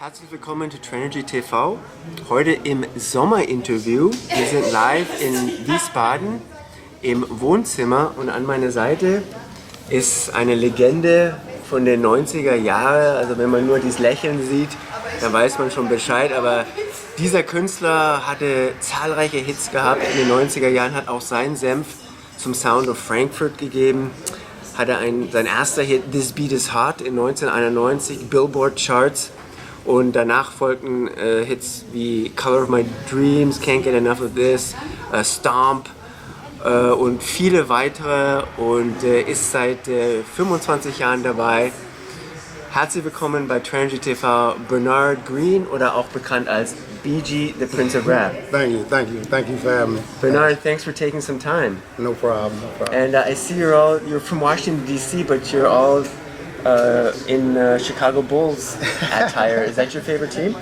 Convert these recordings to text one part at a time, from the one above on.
Herzlich willkommen zu Tranergy TV. Heute im Sommerinterview. Wir sind live in Wiesbaden im Wohnzimmer und an meiner Seite ist eine Legende von den 90er Jahren. Also wenn man nur dieses Lächeln sieht, dann weiß man schon Bescheid. Aber dieser Künstler hatte zahlreiche Hits gehabt in den 90er Jahren, hat auch seinen Senf zum Sound of Frankfurt gegeben. Hatte sein erster Hit This Beat Is Hot in 1991, Billboard Charts. Und danach folgten Hits wie Color of My Dreams, Can't Get Enough of This, Stomp und viele weitere und ist seit 25 Jahren dabei. Herzlich willkommen bei Tranergy TV, Bernard Green oder auch bekannt als BG, the Prince of Rap. Thank you for having me. Bernard, thanks for taking some time. No problem. And I see you're from Washington D.C., but you're all in Chicago Bulls attire. Is that your favorite team?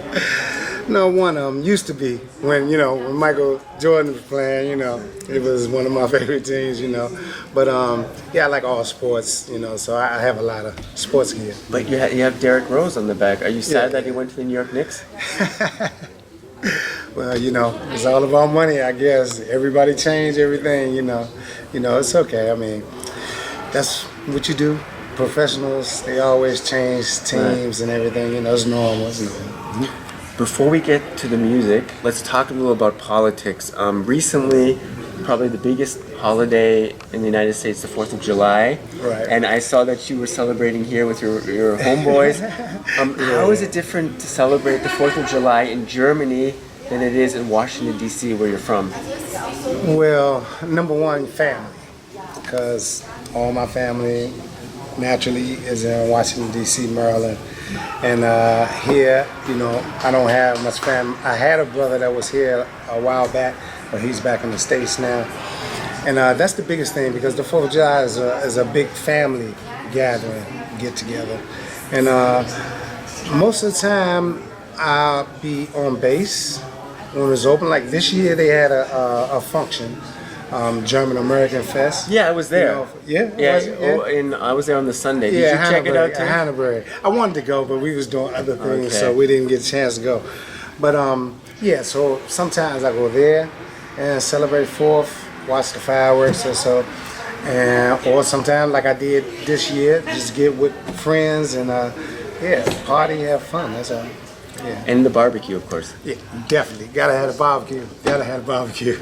No, one of them used to be when Michael Jordan was playing. It was one of my favorite teams. But yeah, I like all sports. So I have a lot of sports gear. But you have Derrick Rose on the back. Are you sad that he went to the New York Knicks? Well, it's all about money, I guess. Everybody changed everything. It's okay. I mean, that's what you do. Professionals, they always change teams and everything, it's normal. Before we get to the music, let's talk a little about politics. Recently, probably the biggest holiday in the United States, the 4th of July. Right. And I saw that you were celebrating here with your homeboys. How is it different to celebrate the 4th of July in Germany than it is in Washington, D.C., where you're from? Well, number one, family. Because all my family naturally is in Washington, D.C., Maryland. And here, I don't have much family. I had a brother that was here a while back, but he's back in the States now. And that's the biggest thing, because the 4th of July is a big family gathering, get together. And most of the time, I'll be on base when it's open. Like this year, they had a function. German American Fest. Yeah, I was there. I was there on the Sunday. Did you check it out too? Hannibal. I wanted to go, but we was doing other things, so we didn't get a chance to go. But so sometimes I go there and celebrate 4th, watch the fireworks or so, or sometimes like I did this year, just get with friends and party, have fun. That's all. Yeah. And the barbecue, of course. Yeah, definitely. Gotta have a barbecue.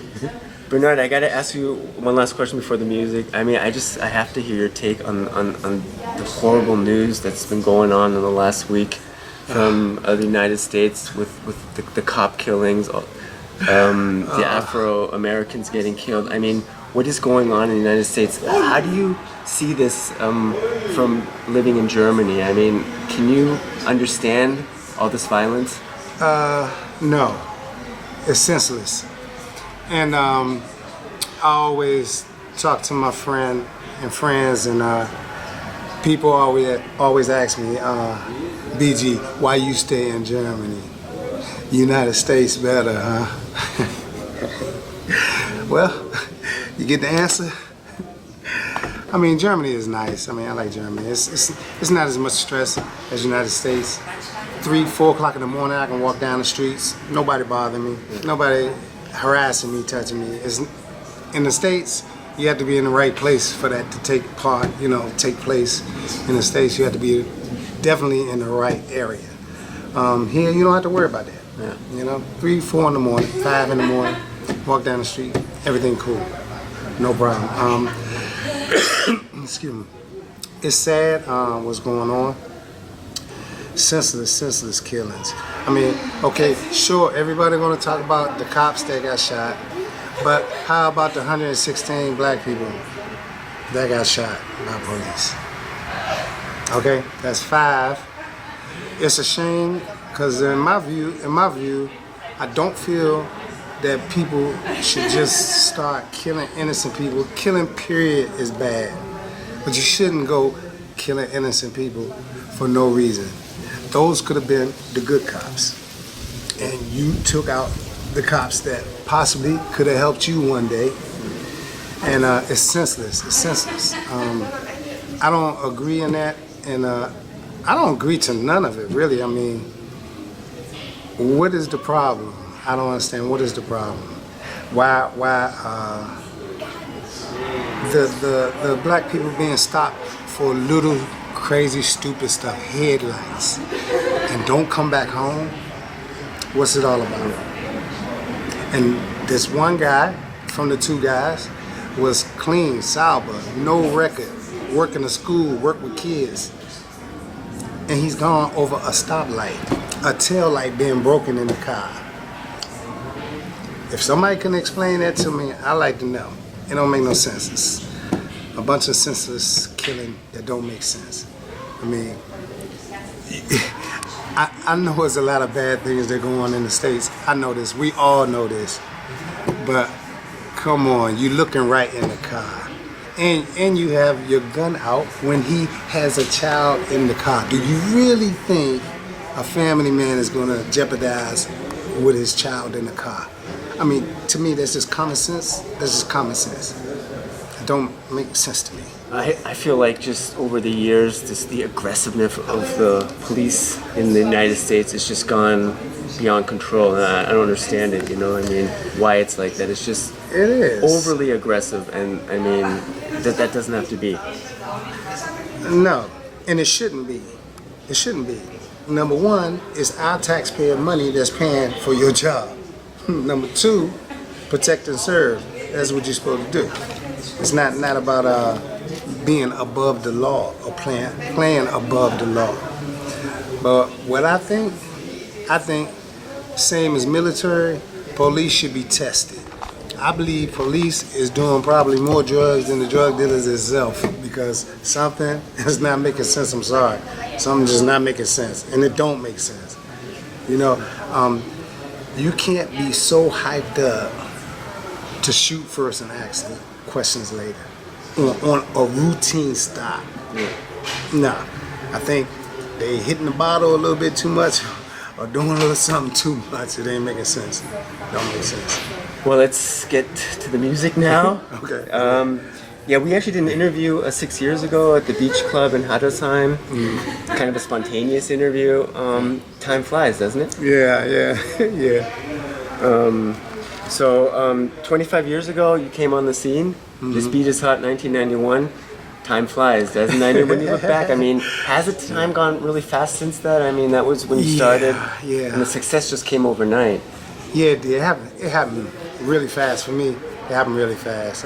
Bernard, I gotta ask you one last question before the music. I mean, I have to hear your take on the horrible news that's been going on in the last week from the United States with the cop killings, the Afro-Americans getting killed. I mean, what is going on in the United States? How do you see this from living in Germany? I mean, can you understand all this violence? No, it's senseless. And I always talk to my friends, and people always ask me, BG, why you stay in Germany? United States better, huh? Well, you get the answer. I mean, Germany is nice. I mean, I like Germany. It's not as much stress as United States. 3, 4 o'clock in the morning, I can walk down the streets. Nobody bother me. Nobody harassing me, touching me. In the States, you have to be in the right place for that to take place. In the States, you have to be definitely in the right area. Here, you don't have to worry about that. Yeah. 3, 4 in the morning, 5 in the morning, walk down the street, everything cool, no problem. Excuse me. It's sad what's going on. Senseless killings. I mean, okay, sure, everybody gonna talk about the cops that got shot, but how about the 116 black people that got shot by police? Okay, that's 5. It's a shame, because in my view, I don't feel that people should just start killing innocent people. Killing, period, is bad, but you shouldn't go killing innocent people for no reason. Those could have been the good cops, and you took out the cops that possibly could have helped you one day, and it's senseless. It's senseless. I don't agree in that, and I don't agree to none of it, really. I mean, what is the problem? I don't understand. What is the problem? Why the black people being stopped for little crazy stupid stuff, headlights, and don't come back home? What's it all about? And this one guy from the two guys was clean, sober, no record, work in a school, work with kids. And he's gone over a stoplight, a tail light being broken in the car. If somebody can explain that to me, I'd like to know. It don't make no sense. It's a bunch of senseless killing that don't make sense. I mean, I know there's a lot of bad things that go on in the States. I know this. We all know this. But come on, you looking right in the car. And you have your gun out when he has a child in the car. Do you really think a family man is going to jeopardize with his child in the car? I mean, to me, that's just common sense. That's just common sense. It don't make sense to me. I feel like just over the years, the aggressiveness of the police in the United States has just gone beyond control. And I don't understand it, you know? I mean, why it's like that. It's just It is overly aggressive, and I mean, that doesn't have to be. No, and it shouldn't be. It shouldn't be. Number one, it's our taxpayer money that's paying for your job. Number two, protect and serve. That's what you're supposed to do. It's not about being above the law or playing above the law. But what I think same as military, police should be tested. I believe police is doing probably more drugs than the drug dealers itself, because something is not making sense. I'm sorry. Something just not making sense, and it don't make sense. You know, you can't be so hyped up to shoot first and ask questions later on a routine stop. Yeah. Nah, I think they hitting the bottle a little bit too much or doing a little something too much. It ain't making sense. Don't make sense. Well, let's get to the music now. Okay. Yeah, we actually did an interview 6 years ago at the Beach Club in Hattersheim. Kind of a spontaneous interview. Time flies, doesn't it? Yeah. So, 25 years ago, you came on the scene. This beat is hot, 1991. Time flies, doesn't it? When you look back, I mean, has the time gone really fast since that? I mean, that was when you started. Yeah. And the success just came overnight. Yeah, it did. It happened really fast for me. It happened really fast.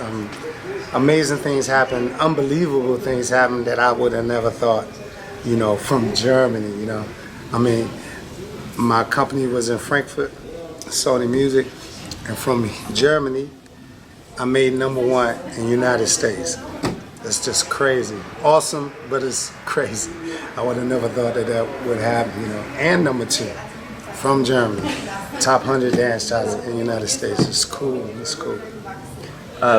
Amazing things happened, unbelievable things happened that I would have never thought, you know, from Germany, you know. I mean, my company was in Frankfurt, Sony Music, and from Germany, I made #1 in the United States. It's just crazy. Awesome, but it's crazy. I would have never thought that would happen, you know. And #2 from Germany. Top 100 dance charts in the United States. It's cool. It's cool.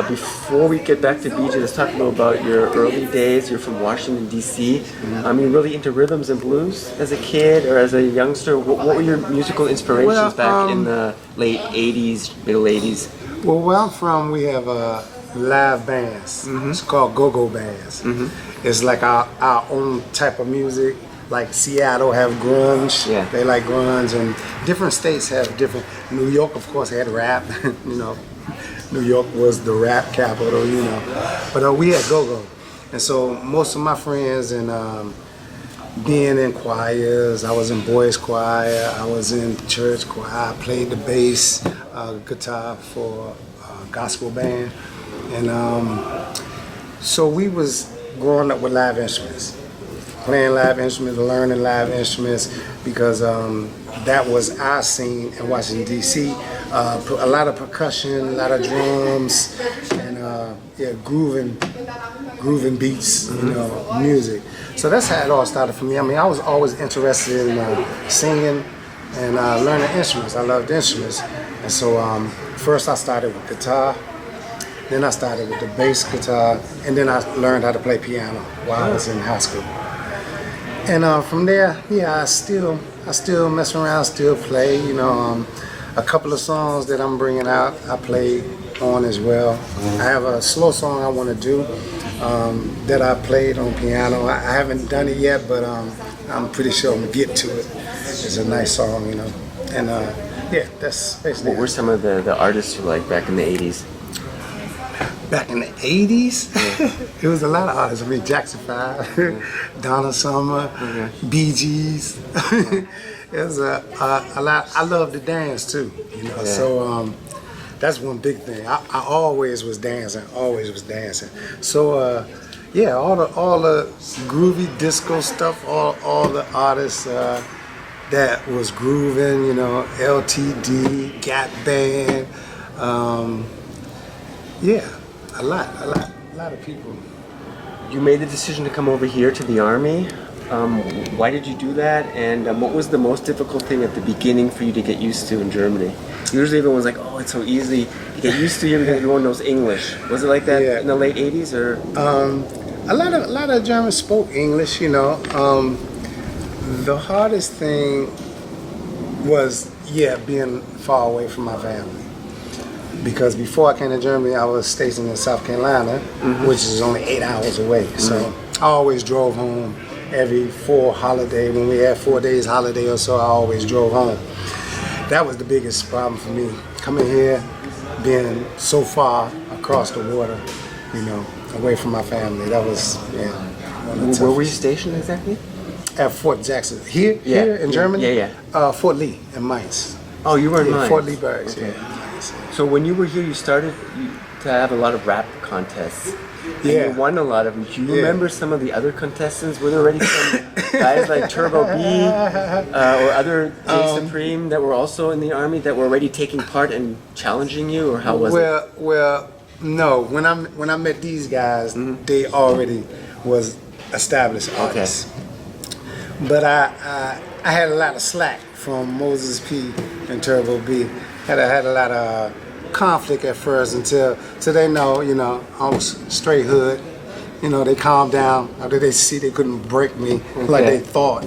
Before we get back to BJ, let's talk a little about your early days. You're from Washington, D.C. You're really into rhythms and blues as a kid or as a youngster. What were your musical inspirations back in the late 80s, middle 80s? Well, where I'm from, we have live bands. It's called go-go bands. It's like our own type of music. Like Seattle have grunge. Yeah. They like grunge, and different states have different. New York, of course, had rap. You know, New York was the rap capital. You know, but we had go-go, and so most of my friends and being in choirs. I was in boys choir. I was in church choir. I played the bass guitar for a gospel band, and so we was growing up with live instruments. Playing live instruments, learning live instruments, because that was our scene in Washington, D.C. A lot of percussion, a lot of drums, and grooving beats, you know, music. So that's how it all started for me. I mean, I was always interested in singing and learning instruments. I loved instruments. And so first I started with guitar, then I started with the bass guitar, and then I learned how to play piano while I was in high school. And from there, yeah, I still mess around, still play. You know, a couple of songs that I'm bringing out, I play on as well. I have a slow song I want to do that I played on piano. I haven't done it yet, but I'm pretty sure I'm gonna get to it. It's a nice song, you know. And yeah, that's basically. What were some of the artists you liked back in the 80s? Back in the 80s, it was a lot of artists. I mean, Jackson 5, Donna Summer, Bee Gees. It was a lot. I love to dance too, you know. So that's one big thing. I always was dancing. So yeah, all the groovy disco stuff, all the artists that was grooving, you know, LTD, Gap Band, yeah, a lot of people. You made the decision to come over here to the Army. Why did you do that? And what was the most difficult thing at the beginning for you to get used to in Germany? Usually everyone's like, oh, it's so easy to get used to here because everyone knows English. Was it like that in the late 80s? Or a lot of Germans spoke English, you know. The hardest thing was, being far away from my family. Because before I came to Germany, I was stationed in South Carolina, which is only 8 hours away. So I always drove home every 4 holiday. When we had 4 days holiday or so, I always drove home. That was the biggest problem for me. Coming here, being so far across the water, you know, away from my family. That was, Where were you stationed exactly? At Fort Jackson. Here in Germany? Fort Lee in Mainz. Oh, you were in Mainz? Fort Lee Barracks, okay. So when you were here, you started to have a lot of rap contests. And you won a lot of them. Do you remember some of the other contestants? Were there already some guys like Turbo B or other J Supreme that were also in the Army that were already taking part and challenging you, or how was it? Well, no. When I met these guys, they already was established artists. Okay. But I had a lot of slack from Moses P and Turbo B. Had a lot of conflict at first until they know, you know, I was straight hood. You know, they calmed down after they see they couldn't break me like they thought.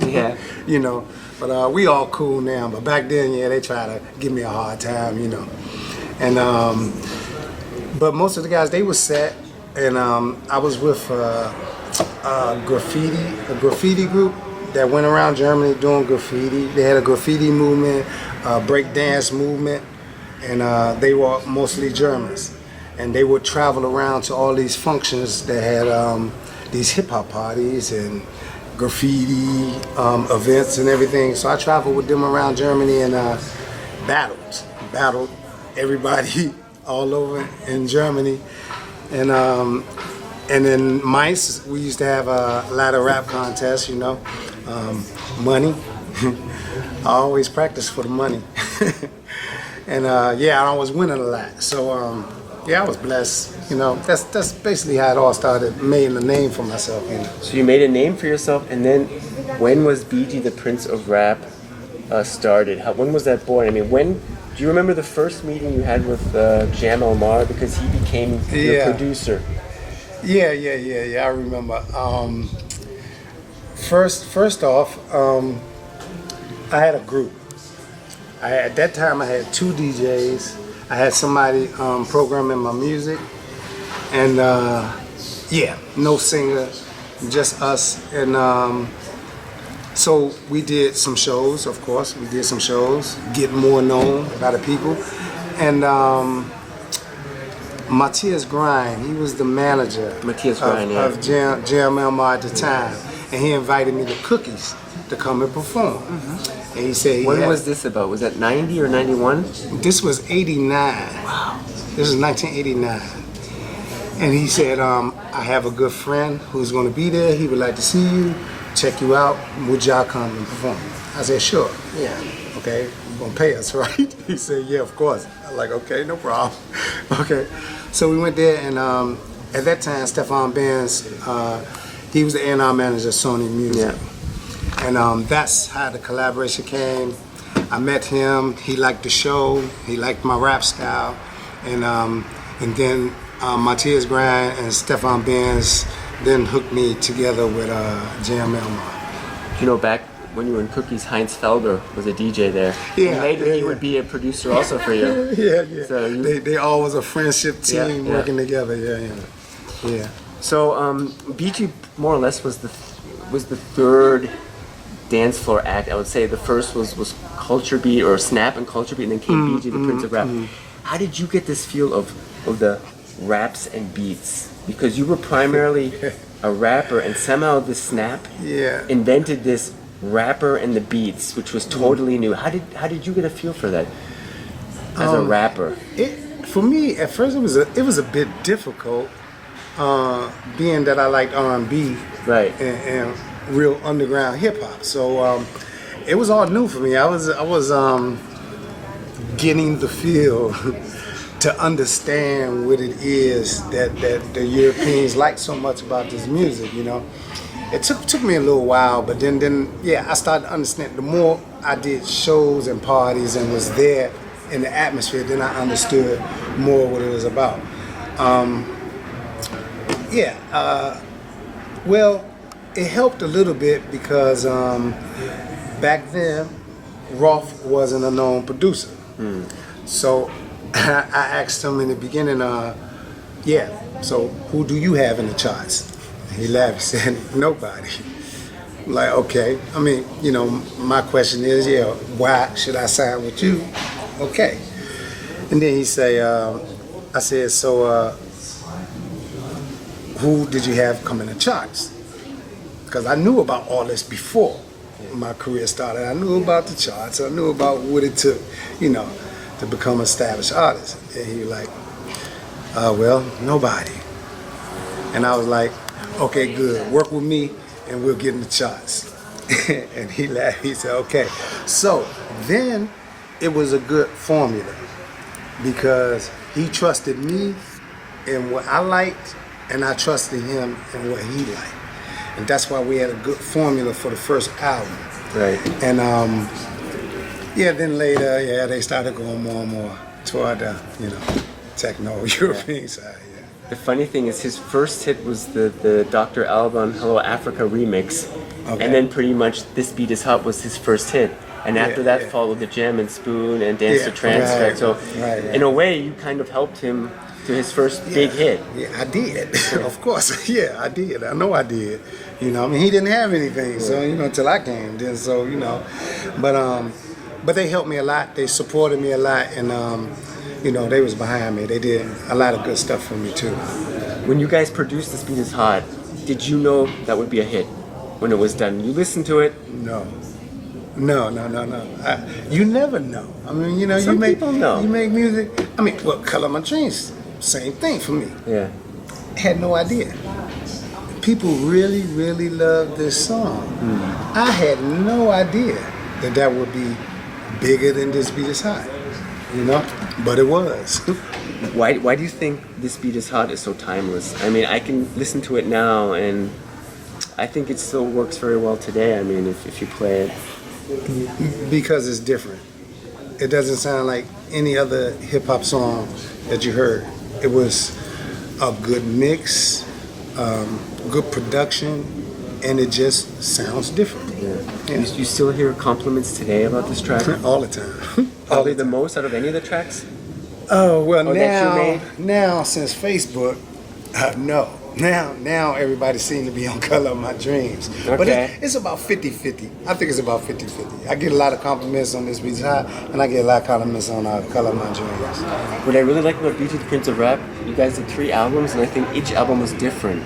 You know, but we all cool now. But back then, they tried to give me a hard time, you know. And but most of the guys, they were set, and I was with a graffiti group that went around Germany doing graffiti. They had a graffiti movement, break dance movement. And they were mostly Germans, and they would travel around to all these functions that had these hip hop parties and graffiti events and everything. So I traveled with them around Germany and battled everybody all over in Germany. And in Mainz, we used to have a lot of rap contests, you know, money. I always practiced for the money. And I was winning a lot. So I was blessed. You know, that's basically how it all started. Made a name for myself. You know. So you made a name for yourself, and then when was BG the Prince of Rap started? When was that born? I mean, do you remember the first meeting you had with Jam Elmar, because he became your producer? Yeah. I remember. First off, I had a group. At that time, I had 2 DJs. I had somebody programming my music, and no singer, just us. And so we did some shows. Of course, we did some shows, get more known by the people. And Matthias Grind, he was the manager of Jam Elmar at the time, and he invited me to Cookies to come and perform. And he said, when was this about? Was that 90 or 91? This was 89. Wow. This is 1989. And he said, I have a good friend who's going to be there. He would like to see you, check you out. Would y'all come and perform? I said, sure. Yeah. Okay, you're going to pay us, right? He said, yeah, of course. I'm like, okay, no problem. Okay. So we went there, and at that time, Stefan Benz, he was the A&R manager of Sony Music. Yeah. And that's how the collaboration came. I met him. He liked the show. He liked my rap style. And then Matthias Grind and Stefan Benz then hooked me together with Jam Elmar. You know, back when you were in Cookies, Heinz Felder was a DJ there. Yeah, and later he would be a producer also for you. Yeah. So they all was a friendship team working together. Yeah. So BG more or less was the third dance floor act. I would say the first was Culture Beat or Snap and Culture Beat, and then came BG, the Prince of Rap. How did you get this feel of the raps and beats? Because you were primarily a rapper, and somehow the Snap invented this rapper and the beats, which was totally new. How did you get a feel for that as a rapper? For me, at first, it was a bit difficult, being that I liked R&B, right, and real underground hip hop. So it was all new for me. I was getting the feel to understand what it is that the Europeans like so much about this music. You know, it took me a little while, but then I started to understand. The more I did shows and parties and was there in the atmosphere, then I understood more what it was about. Well, it helped a little bit because back then, Rolf wasn't a known producer. So I asked him in the beginning, so who do you have in the charts? He laughed, he said, nobody. I'm like, okay. I mean, you know, my question is, why should I sign with you? Okay. And then he say, I said, so who did you have come in the charts? Because I knew about all this before my career started. I knew about the charts. I knew about what it took, you know, to become an established artist. And he was like, well, nobody. And I was like, okay, good. Work with me and we'll get in the charts. And he laughed. He said, okay. So then it was a good formula because he trusted me in what I liked and I trusted him in what he liked. And that's why we had a good formula for the first album. Right. And then later, they started going more and more toward the, techno European side. Yeah. The funny thing is, his first hit was the Dr. Alban Hello Africa remix, and then pretty much This Beat Is Hot was his first hit. And after that followed the Jam and Spoon and Dance to Trance. Right. So in a way, you kind of helped him to his first big hit. Yeah, I did. Of course. Yeah, I did. I know I did. You know, I mean, he didn't have anything, so, until I came. Then, so, but they helped me a lot. They supported me a lot, and, they was behind me. They did a lot of good stuff for me, too. When you guys produced This Beat Is Hot, did you know that would be a hit when it was done? You listened to it? No. You never know. I mean, Some people know. You make music. I mean, Color My Dreams, same thing for me. Yeah. I had no idea. People really, really love this song. I had no idea that would be bigger than This Beat Is Hot, but it was. Why do you think This Beat Is Hot is so timeless? I mean, I can listen to it now, and I think it still works very well today. I mean, if you play it. Because it's different. It doesn't sound like any other hip-hop song that you heard. It was a good mix, good production, and it just sounds different. Yeah. You still hear compliments today about this track? All the time. Probably the most out of any of the tracks? Oh, well, now since Facebook, no. Now everybody seems to be on Color of My Dreams. Okay. But it's about 50-50. I think it's about 50-50. I get a lot of compliments on This Beat Is Hot, and I get a lot of compliments on Color of My Dreams. What I really like about BG the Prince of Rap, you guys did 3 albums, and I think each album was different.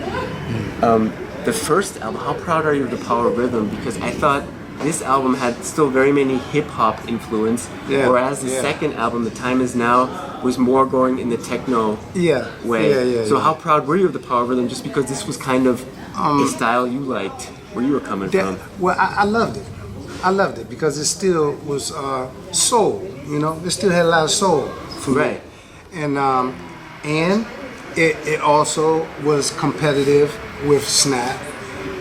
The first album, how proud are you of the Power of Rhythm? Because I thought this album had still very many hip-hop influence, whereas the second album, The Time Is Now, was more going in the techno way. So how proud were you of the Power of Rhythm, just because this was kind of the style you liked, where you were coming from? Well, I loved it. I loved it because it still was soul, It still had a lot of soul for me. And it also was competitive with Snap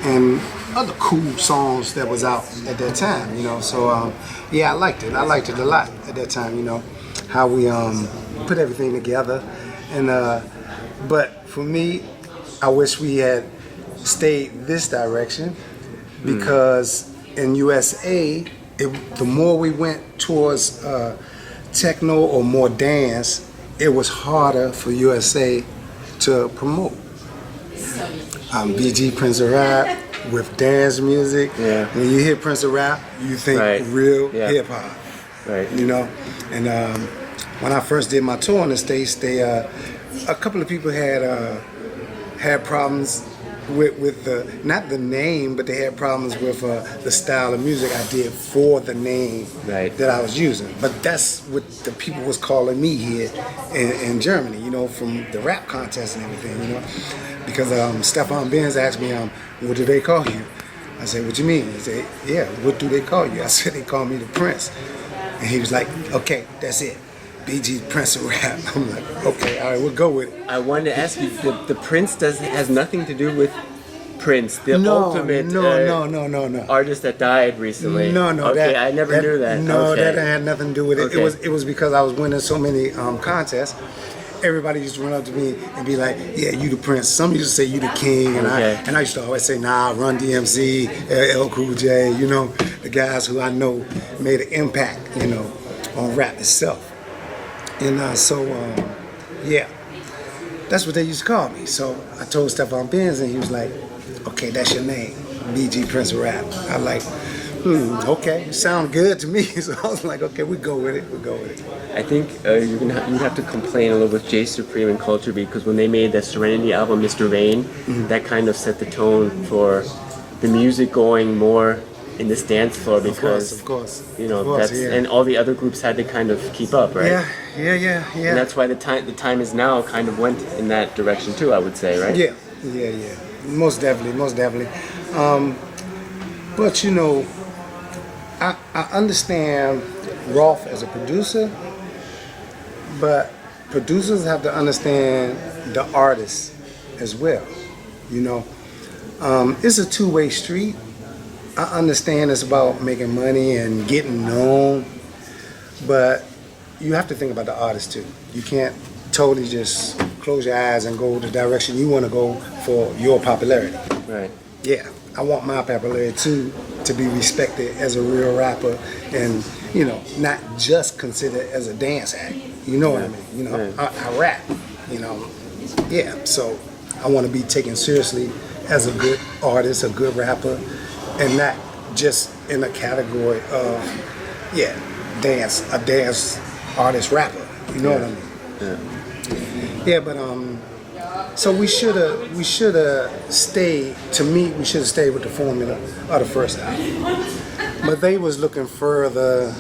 and other cool songs that was out at that time, So I liked it. I liked it a lot at that time, how we put everything together. And but for me, I wish we had stayed this direction because in USA, the more we went towards techno or more dance, it was harder for USA to promote. BG Prince of Rap, with dance music. Yeah. When you hear Prince of Rap, you think real hip hop. Right. You know, and when I first did my tour in the States, they a couple of people had problems with the, not the name, but they had problems with the style of music I did for the name that I was using. But that's what the people was calling me here in Germany, you know, from the rap contest and everything, you know. Because Stefan Benz asked me, what do they call you? I said, what you mean? He said, yeah, what do they call you? I said, they call me the Prince. And he was like, okay, that's it. BG Prince of Rap. I'm like, okay, all right, we'll go with it. I wanted to ask you, the Prince has nothing to do with Prince, the ultimate artist that died recently. No, okay, I never knew that. No, okay. that had nothing to do with it. Okay. It was because I was winning so many contests. Everybody used to run up to me and be like, yeah, you the Prince. Some used to say you the King, and I used to always say, nah, Run DMC, LL Cool J, you know, the guys who I know made an impact, you know, on rap itself. And yeah, that's what they used to call me. So I told Stefan Benz, and he was like, okay, that's your name, BG Prince of Rap. I'm like, okay, sound good to me. So I was like, okay, we go with it. I think you'd have to complain a little with Jay Supreme and Culture Beat, because when they made that Serenity album, Mr. Vain, that kind of set the tone for the music going more in this dance floor, because of course, you know, and all the other groups had to kind of keep up, right? Yeah. And that's why the time is now kind of went in that direction too, I would say, right? Yeah. Most definitely. But you know, I understand Rolf as a producer, but producers have to understand the artist as well. You know, it's a two-way street. I understand it's about making money and getting known, but you have to think about the artist too. You can't totally just close your eyes and go the direction you want to go for your popularity. Right. Yeah, I want my popularity too to be respected as a real rapper, and you know, not just considered as a dance act. You know what I mean? You know, I rap. You know, yeah. So I want to be taken seriously as a good artist, a good rapper, and not just in a category of a dance artist rapper. You know what I mean? Yeah, but so we should have stayed. To me, we should have stayed with the formula of the first album. But they was looking further,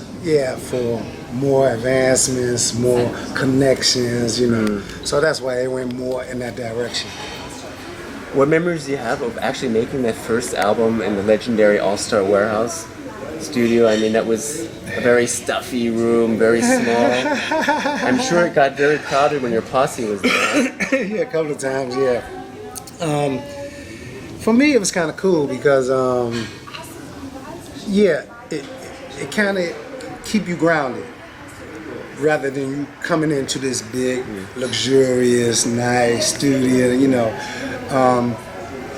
for more advancements, more connections, you know. So that's why they went more in that direction. What memories do you have of actually making that first album in the legendary All-Star Warehouse studio? I mean, that was a very stuffy room, very small. I'm sure it got very crowded when your posse was there. Yeah, a couple of times, yeah. For me, it was kind of cool because, it kind of keep you grounded rather than you coming into this big, luxurious, nice studio, you know.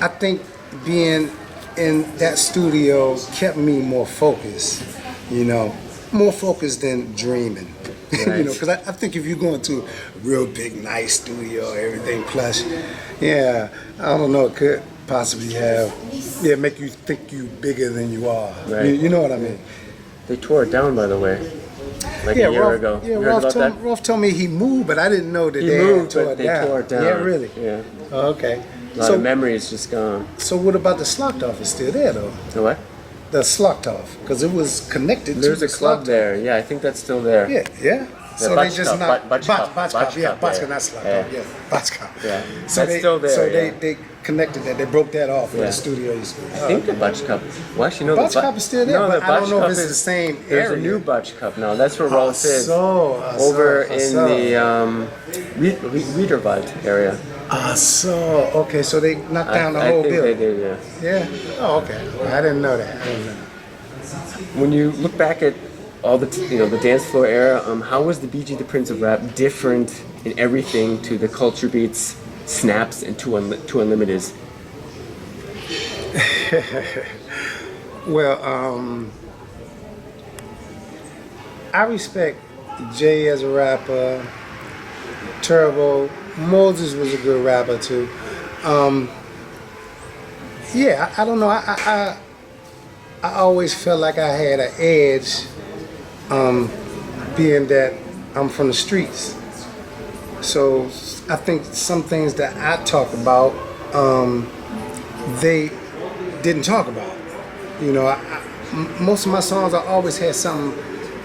I think being in that studio kept me more focused, you know, more focused than dreaming. Right. You know, because I think if you go into a real big, nice studio, everything plush, I don't know, it could possibly make you think you bigger than you are. Right. You know what I mean? They tore it down, by the way, like a year ago. Yeah, you heard about that? Rolf told me he moved, but I didn't know that He they moved, tore but it they down. tore it down. Yeah, really? Yeah. Oh, okay. A lot of memories just gone. So what about the Slocktoff? It's still there, though. The what? The Slocktoff, because it was connected There's to a the club Slocktoff. there. Yeah, I think that's still there. Yeah. So they just not Botchkop, Botchkop, not Slocktoff. Yeah, Botchkop. Yeah, So that's still there. So yeah. they connected that. They broke that off where the studio used to be. I think the Botchkop. Well, actually, no. Botchkop is still there, no, but the I don't know if Botchkop it's the same There's area. a new Botchkop now. That's where Rolf is. Over in the Wiederwald area. Okay, so they knocked down the whole building. I think they did, Yeah. Oh, okay. I didn't know that. When you look back at all the the dance floor era, how was the BG the Prince of Rap different in everything to the Culture Beats, Snaps, and Two Unlimiteds? Well, I respect Jay as a rapper. Turbo, Moses was a good rapper too. Yeah, I don't know. I always felt like I had an edge, being that I'm from the streets. So I think some things that I talk about, they didn't talk about. You know, most of my songs, I always had something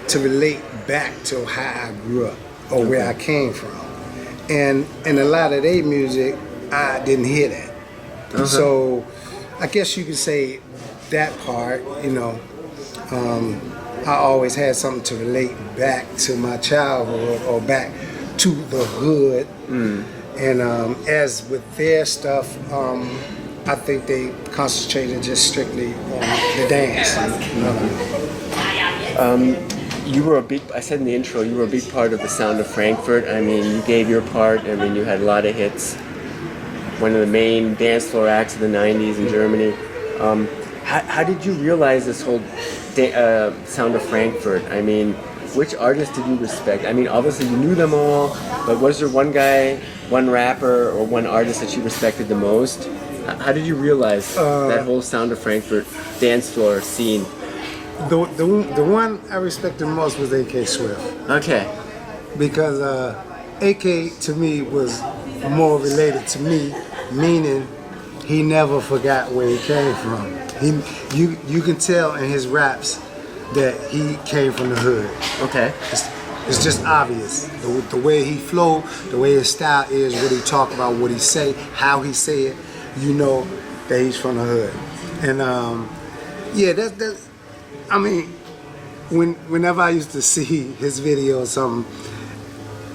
to relate back to how I grew up or where I came from. And a lot of their music, I didn't hear that. So I guess you could say that part, you know, I always had something to relate back to my childhood or back to the hood. And as with their stuff, I think they concentrated just strictly on the dance. You know what I mean? You were a big, I said in the intro, you were a big part of the sound of Frankfurt. I mean, you gave your part. I mean, you had a lot of hits. One of the main dance floor acts of the 90s in Germany. How did you realize this whole sound of Frankfurt? I mean, which artists did you respect? I mean, obviously you knew them all, but was there one guy, one rapper, or one artist that you respected the most? How did you realize that whole sound of Frankfurt dance floor scene? The one I respected most was AK Swift. Okay. Because AK to me was more related to me, meaning he never forgot where he came from. You can tell in his raps that he came from the hood. Okay. It's just obvious. The way he flow, the way his style is, what he talk about, what he say, how he say it, you know that he's from the hood. And yeah, that's I mean, whenever I used to see his video or something,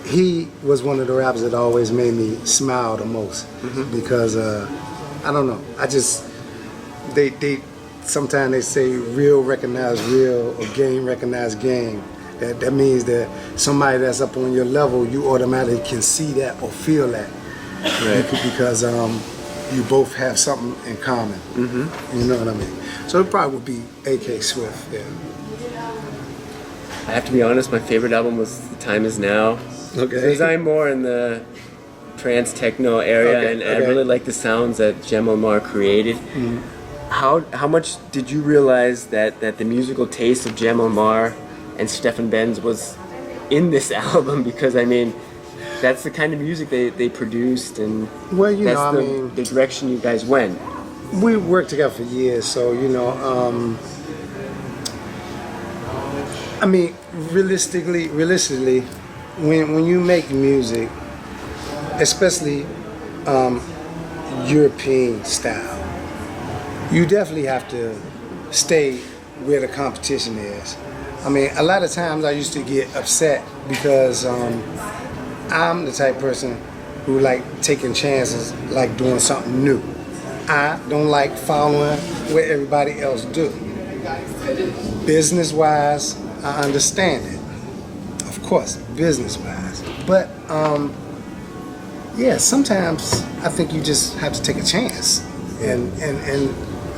he was one of the rappers that always made me smile the most. Because I don't know, I just they sometimes they say real recognize real or game recognize game. That means that somebody that's up on your level, you automatically can see that or feel that. Right. Because you both have something in common. You know what I mean? So it probably would be AK Swift, yeah. I have to be honest, my favorite album was The Time Is Now. Okay. Because I'm more in the trance techno area, and I really like the sounds that Jem Elmar created. How much did you realize that the musical taste of Jem Elmar and Stefan Benz was in this album? Because I mean, that's the kind of music they produced, and well, you that's know, the direction you guys went. We worked together for years, so you know, I mean, realistically, when you make music, especially European style, you definitely have to stay where the competition is. I mean, a lot of times I used to get upset because I'm the type of person who like taking chances, like doing something new. I don't like following what everybody else do. Business-wise, I understand it. Of course, business-wise. But, yeah, sometimes I think you just have to take a chance and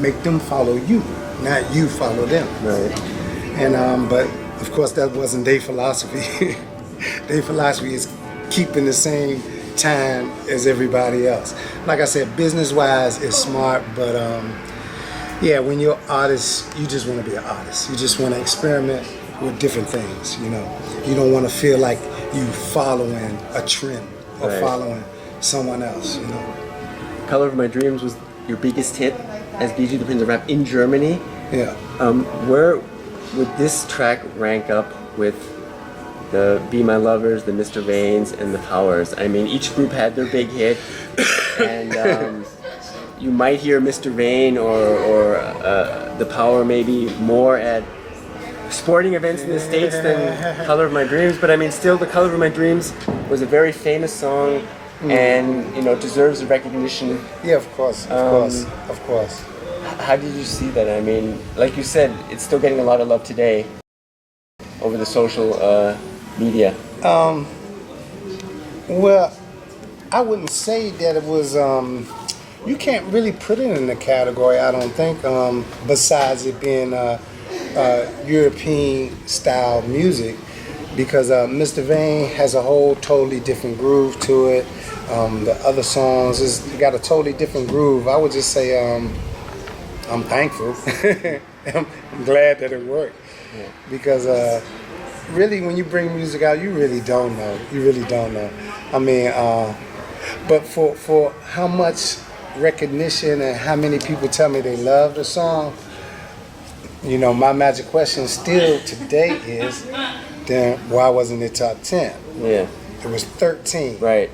make them follow you, not you follow them. Right. And, but, of course, that wasn't their philosophy. Their philosophy is keeping the same time as everybody else. Like I said, business-wise, it's smart, but yeah, when you're an artist, you just want to be an artist. You just want to experiment with different things, you know. You don't want to feel like you following a trend or following someone else, you know. Color of My Dreams was your biggest hit as BG the Prince of Rap in Germany. Yeah. Where would this track rank up with the Be My Lovers, the Mr. Vanes, and the Powers? I mean, each group had their big hit, and you might hear Mr. Vane or the Power maybe more at sporting events in the States than Color of My Dreams, but I mean, still, the Color of My Dreams was a very famous song, and you know, deserves the recognition. Yeah, of course. How did you see that? I mean, like you said, it's still getting a lot of love today over the social media. Well, I wouldn't say that it was. You can't really put it in the category, I don't think. Besides it being European style music, because Mr. Vane has a whole totally different groove to it. The other songs got a totally different groove. I would just say I'm thankful. I'm glad that it worked. Yeah. Because really, when you bring music out, you really don't know. You really don't know. I mean, but for how much recognition and how many people tell me they love the song, you know, my magic question still today is, then why wasn't it top 10? Yeah. It was 13. Right.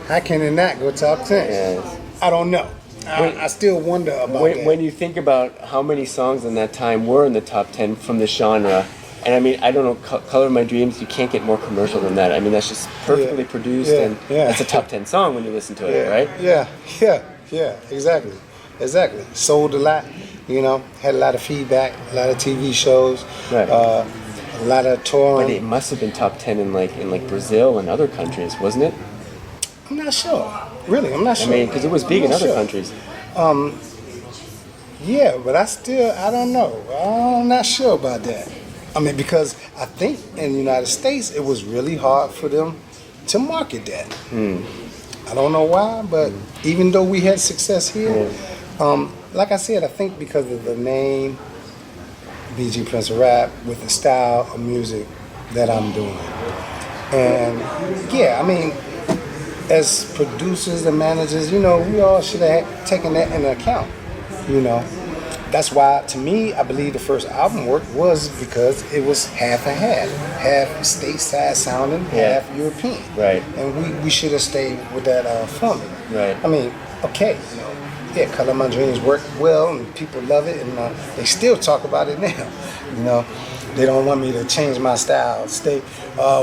How can it not go top 10? Yeah. I don't know. I still wonder about that. When you think about how many songs in that time were in the top 10 from the genre, and I mean, I don't know, Color of My Dreams, you can't get more commercial than that. I mean, that's just perfectly produced, and that's a top 10 song when you listen to it, right? Yeah, exactly. Sold a lot, you know, had a lot of feedback, a lot of TV shows, Right. A lot of touring. But it must have been top 10 in like Brazil and other countries, wasn't it? I'm not sure. Really, I'm not sure. I mean, because it was big in other countries. Yeah, but I don't know. I'm not sure about that. I mean, because I think in the United States, it was really hard for them to market that. I don't know why, but even though we had success here, like I said, I think because of the name, BG Prince of Rap, with the style of music that I'm doing. And yeah, I mean, as producers and managers, you know, we all should have taken that into account, you know. That's why, to me, I believe the first album work was because it was half and half stateside sounding, half European. Right. And we should have stayed with that formula. Right. I mean, okay, you know, yeah, Color of My Dreams worked well and people love it, and they still talk about it now. You know, they don't want me to change my style. Stay,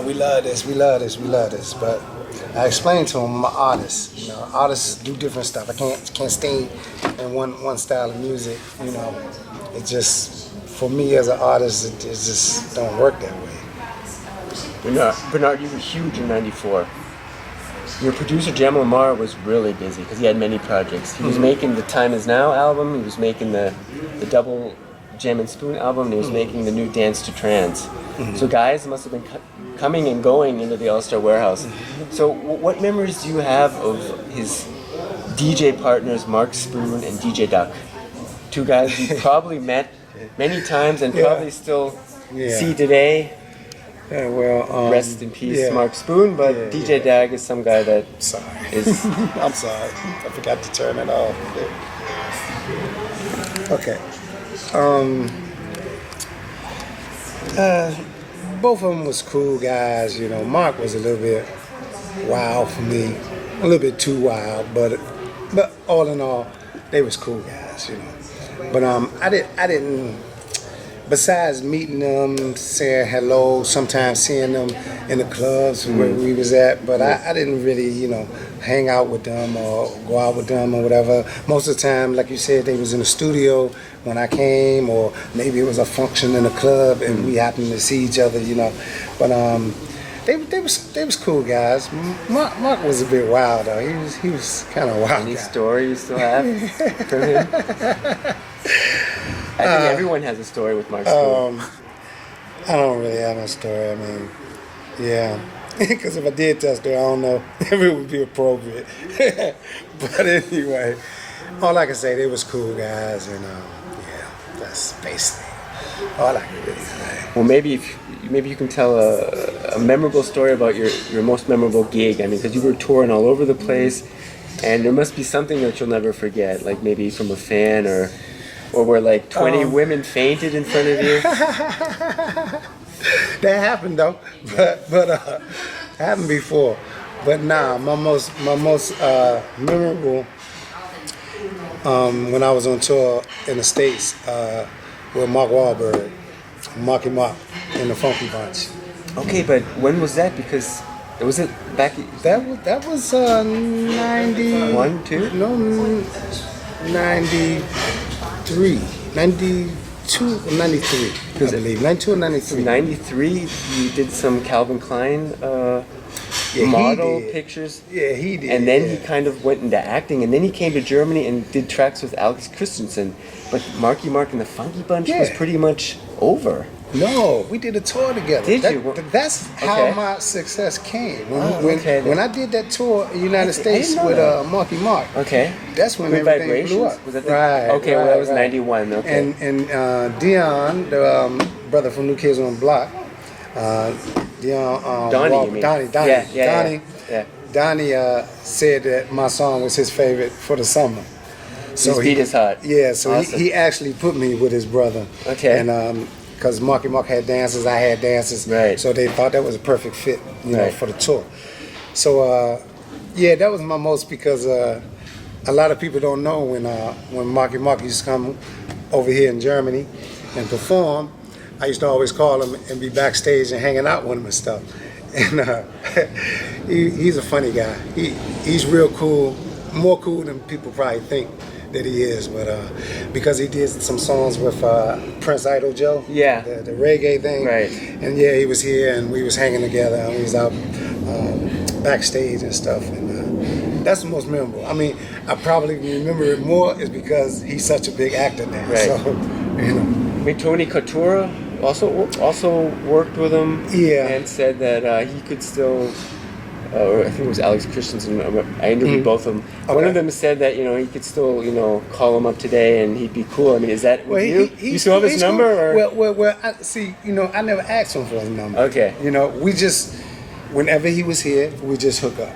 we love this, we love this, we love this. But I explained to them, I'm an artist. You know, artists do different stuff. I can't stay in one style of music. You know, it just, for me as an artist, it just don't work that way. Bernard, you were huge in '94. Your producer, Jam Lamar, was really busy because he had many projects. He was making the Time Is Now album, he was making the double Jam and Spoon album, and he was making the new Dance to Trance. So guys must have been coming and going into the All-Star Warehouse. So what memories do you have of his DJ partners, Mark Spoon and DJ Duck? Two guys you probably met many times and probably still see today. Yeah, well, rest in peace, Mark Spoon, but DJ Dag is some guy that is... I'm sorry. I forgot to turn it off. Okay. Both of them was cool guys, you know. Mark was a little bit wild for me, a little bit too wild, but all in all, they was cool guys, you know. But I didn't. Besides meeting them, saying hello, sometimes seeing them in the clubs where we was at, but I didn't really, you know, hang out with them or go out with them or whatever. Most of the time, like you said, they was in the studio when I came, or maybe it was a function in the club and we happened to see each other, you know. But they was cool guys. Mark was a bit wild though. He was kind of wild. Any story you still have from him? I think everyone has a story with Mark Spoon. I don't really have a story. I mean, yeah. Because if I did tell a story, I don't know if it would be appropriate. But anyway, all I can say, they was cool guys, and that's basically all I can really say. Well, maybe you can tell a memorable story about your most memorable gig. I mean, because you were touring all over the place, and there must be something that you'll never forget, like maybe from a fan or where like 20 women fainted in front of you. That happened though, but happened before. But nah, my most memorable when I was on tour in the States with Mark Wahlberg, Marky Mark, and the Funky Bunch. Okay, but when was that? Because was it back? That was 91, 2? No, 93, 92 or 93, I believe. 92 or 93. 93, you did some Calvin Klein model pictures. Yeah, he did. And then he kind of went into acting, and then he came to Germany and did tracks with Alex Christensen. But Marky Mark and the Funky Bunch was pretty much over. No, we did a tour together. Did you? That's how Okay. my success came. Okay, When I did that tour in the United States know with that. Marky Mark, Okay. that's when With everything blew Vibrations? up. Was that the- right. Okay, well, right, that was right. 91, okay. And Dion, the brother from New Kids on the Block, Dion, Donnie, you mean? Donnie, Yeah. Donnie said that my song was his favorite for the summer. His beat is hot. Yeah, so Awesome. he actually put me with his brother. Okay. And because Marky Mark had dances, I had dances. Right. So they thought that was a perfect fit, you know, Right. for the tour. So yeah, that was my most because a lot of people don't know when Marky Mark used to come over here in Germany and perform. I used to always call him and be backstage and hanging out with him and stuff. And he's a funny guy. He's real cool, more cool than people probably think that he is. But because he did some songs with Prince Idol Joe, Yeah. the reggae thing, Right. And yeah, he was here and we was hanging together and we was out backstage and stuff. And that's the most memorable. I mean, I probably remember it more is because he's such a big actor now. Right. So, you know. I mean, Tony Couture also worked with him. Yeah. And said that he could still. Or I think it was Alex Christensen. I interviewed both of them. One Okay. of them said that he could still call him up today and he'd be cool. I mean, is that with you? You still have his he's number? cool. Or? Well, I I never asked him for his number. Okay. We just, whenever he was here, we just hook up.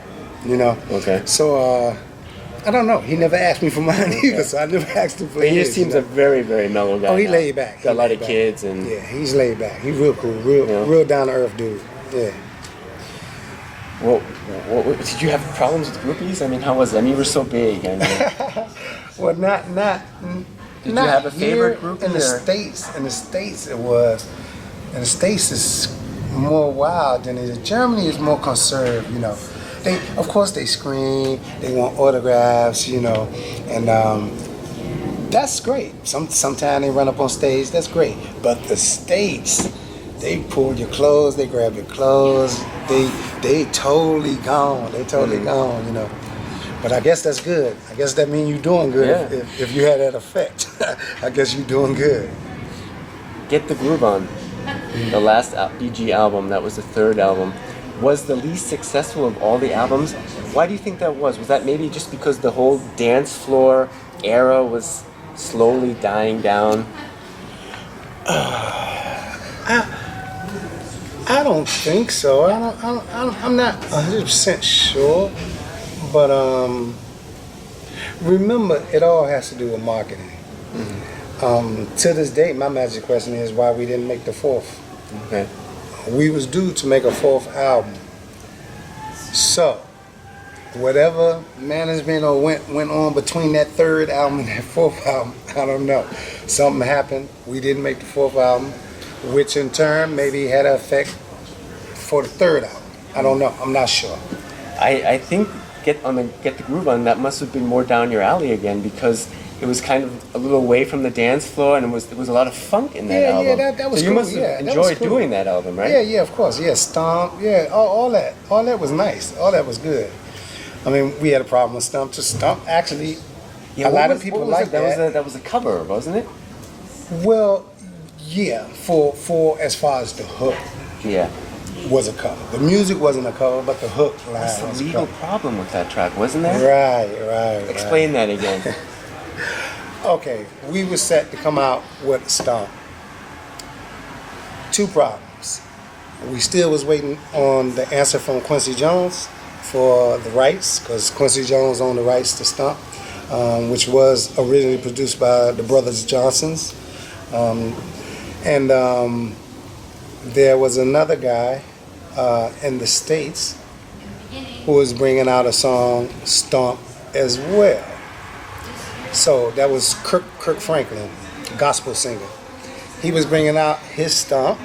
Okay. So I don't know. He never asked me for mine either, so I never asked him for But he his. just seems a very, very mellow guy. Oh, he now. laid back. Got a lot He of laid kids back. and Yeah, he's laid back. He's real cool, real down to earth dude. Yeah. Well, did you have problems with groupies? I mean, how was it? I mean, you were so big. I mean, Well, not. Did you not have a favorite here groupie, in the or? states? In the states, it was. In the states, it's more wild than it is. Germany is more conserved. They, of course, they scream. They want autographs. And that's great. Sometimes they run up on stage. That's great. But the states, they pull your clothes. They grab your clothes. They totally gone. They totally gone. But I guess that's good. I guess that means you're doing good. Yeah. If you had that effect, I guess you're doing good. Get the Groove On, the last BG album, that was the third album, was the least successful of all the albums. Why do you think that was? Was that maybe just because the whole dance floor era was slowly dying down? I don't think so. I'm not 100% sure. But remember, it all has to do with marketing. To this day, my magic question is why we didn't make the fourth. Okay. We was due to make a fourth album. So, whatever management or went on between that third album and that fourth album, I don't know. Something happened. We didn't make the fourth album, which in turn maybe had an effect for the third album. I don't know. I'm not sure. I think Get the Groove On, that must have been more down your alley again, because it was kind of a little away from the dance floor, and there was a lot of funk in that album. Yeah, that was so you cool. must have that was enjoyed cool. doing that album, right? Yeah, of course. Yeah, Stomp. Yeah, all that was nice. All that was good. I mean, we had a problem with Stomp. Stomp actually, a lot of people like that. That was a cover, wasn't it? Well, yeah, for as far as the hook Yeah. was a cover. The music wasn't a cover, but the hook line That's was the a legal cover. problem with that track, wasn't there? Right. Explain that again. Okay, we were set to come out with Stomp. Two problems. We still was waiting on the answer from Quincy Jones for the rights, because Quincy Jones owned the rights to Stomp, which was originally produced by the Brothers Johnsons. There was another guy in the States who was bringing out a song, Stomp, as well. So that was Kirk Franklin, gospel singer. He was bringing out his Stomp,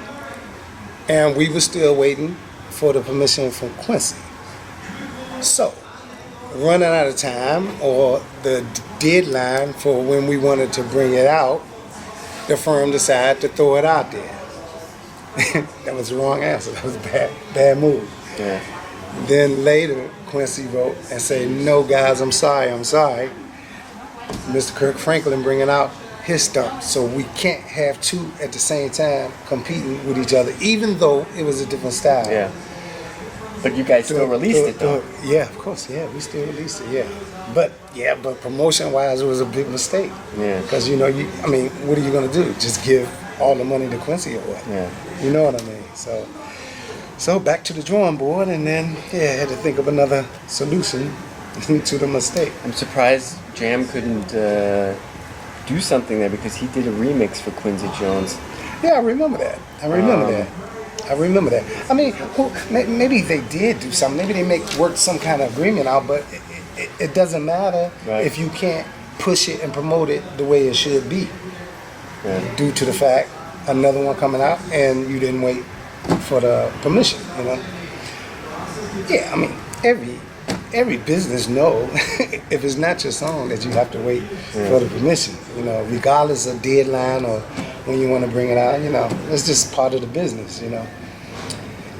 and we were still waiting for the permission from Quincy. So, running out of time, or the deadline for when we wanted to bring it out, the firm decided to throw it out there. That was the wrong answer. That was a bad move. Yeah. Then later, Quincy wrote and said, "No, guys, I'm sorry. Mr. Kirk Franklin bringing out his stomp. So we can't have two at the same time competing with each other, even though it was a different style. Yeah. But you guys still released it though. Yeah, of course. Yeah, we still released it. Yeah, but promotion-wise, it was a big mistake. Yeah. Because what are you gonna do? Just give all the money to Quincy or what? Yeah. You know what I mean? So back to the drawing board, and then had to think of another solution to the mistake. I'm surprised Jam couldn't do something there because he did a remix for Quincy Jones. Yeah, I remember that. I remember that. I mean, maybe they did do something. Maybe they worked some kind of agreement out, but it doesn't matter if you can't push it and promote it the way it should be. Yeah. Due to the fact another one coming out and you didn't wait for the permission, you know. Yeah, I mean, every business know if it's not your song that you have to wait for the permission, you know, regardless of deadline or when you want to bring it out, you know. It's just part of the business, you know.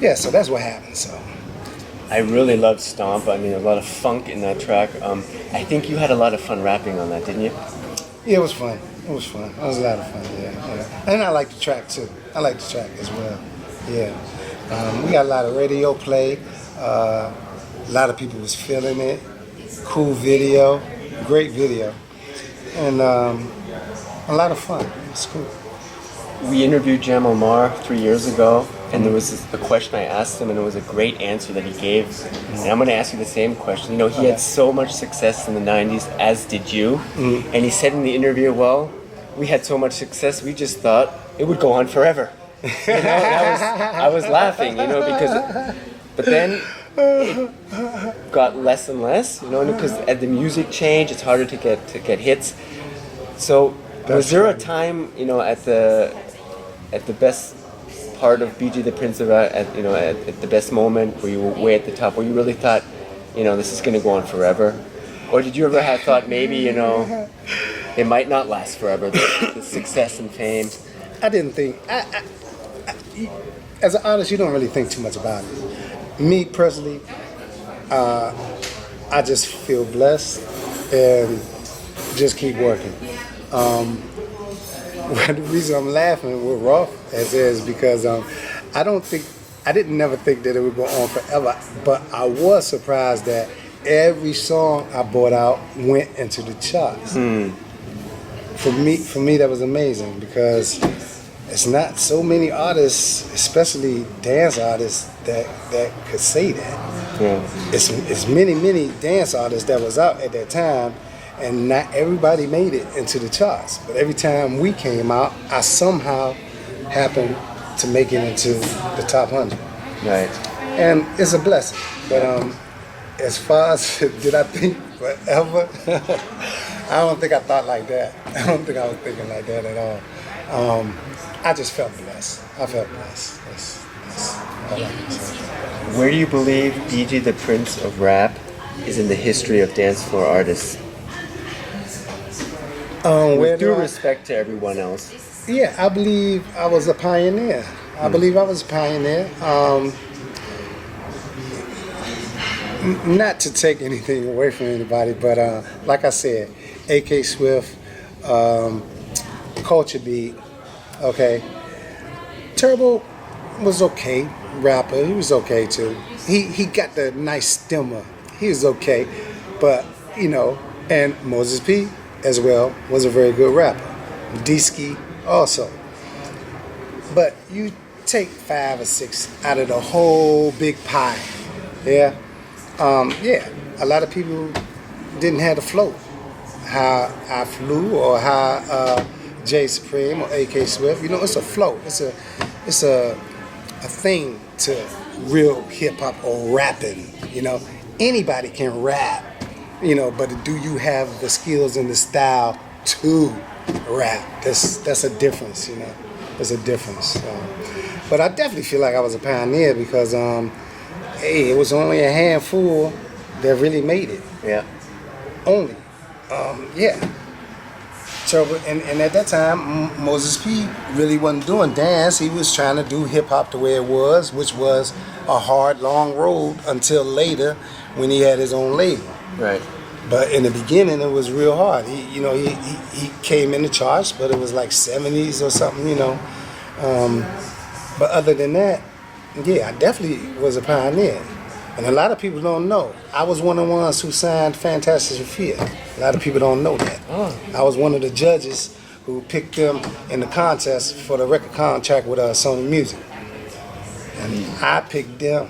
Yeah, so that's what happened. So I really loved Stomp. I mean, a lot of funk in that track. I think you had a lot of fun rapping on that, didn't you? yeah, it was fun. It was fun. It was a lot of fun. Yeah. And I like the track too. I like the track as well. Yeah. We got a lot of radio play. A lot of people was feeling it. Cool video. Great video. And a lot of fun. It's cool. We interviewed Jam Omar 3 years ago, and there was a question I asked him, and it was a great answer that he gave. And I'm going to ask you the same question. You know, he had so much success in the 90s, as did you. Mm-hmm. And he said in the interview, well, we had so much success, we just thought it would go on forever. You know, and I was laughing, you know, because, but then it got less and less, you know, because as the music changed, it's harder to get hits. So was there a time, you know, at the best part of BG the Prince of at the best moment where you were way at the top, where you really thought, you know, this is going to go on forever? Or did you ever have thought maybe, you know, it might not last forever, the success and fame? I didn't think. As an artist, you don't really think too much about it. Me personally, I just feel blessed and just keep working. The reason I'm laughing with Roth is because I didn't never think that it would go on forever, but I was surprised that every song I brought out went into the charts. For me, that was amazing because it's not so many artists, especially dance artists, that could say that. Yeah. It's many dance artists that was out at that time, and not everybody made it into the charts. But every time we came out, I somehow happened to make it into the top 100. Right. And it's a blessing. But as far as did I think forever, I don't think I thought like that. I don't think I was thinking like that at all. I just felt blessed. I felt blessed. That's all I can say. Where do you believe BG the Prince of Rap is in the history of dance floor artists? With due respect to everyone else. Yeah, I believe I was a pioneer. I believe I was a pioneer. Not to take anything away from anybody, but like I said, A.K. Swift, Culture Beat, okay. Turbo was okay, rapper. He was okay too. He got the nice stemmer. He was okay, but you know, and Moses P as well was a very good rapper. D-Ski also. But you take 5 or 6 out of the whole big pie, yeah. A lot of people didn't have the flow. How I flew or how Jay Supreme or A.K. Swift, you know, it's a flow. It's a thing to real hip hop or rapping. You know, anybody can rap. You know, but do you have the skills and the style to rap? That's a difference. You know, there's a difference. But I definitely feel like I was a pioneer because it was only a handful that really made it. Yeah. Only. So, and at that time, Moses P really wasn't doing dance. He was trying to do hip hop the way it was, which was a hard, long road until later when he had his own label. Right. But in the beginning, it was real hard. He came in the charts, but it was like 70s or something, But other than that, yeah, I definitely was a pioneer. And a lot of people don't know. I was one of the ones who signed Fantastic Sophia. A lot of people don't know that. Oh. I was one of the judges who picked them in the contest for the record contract with Sony Music. And I picked them.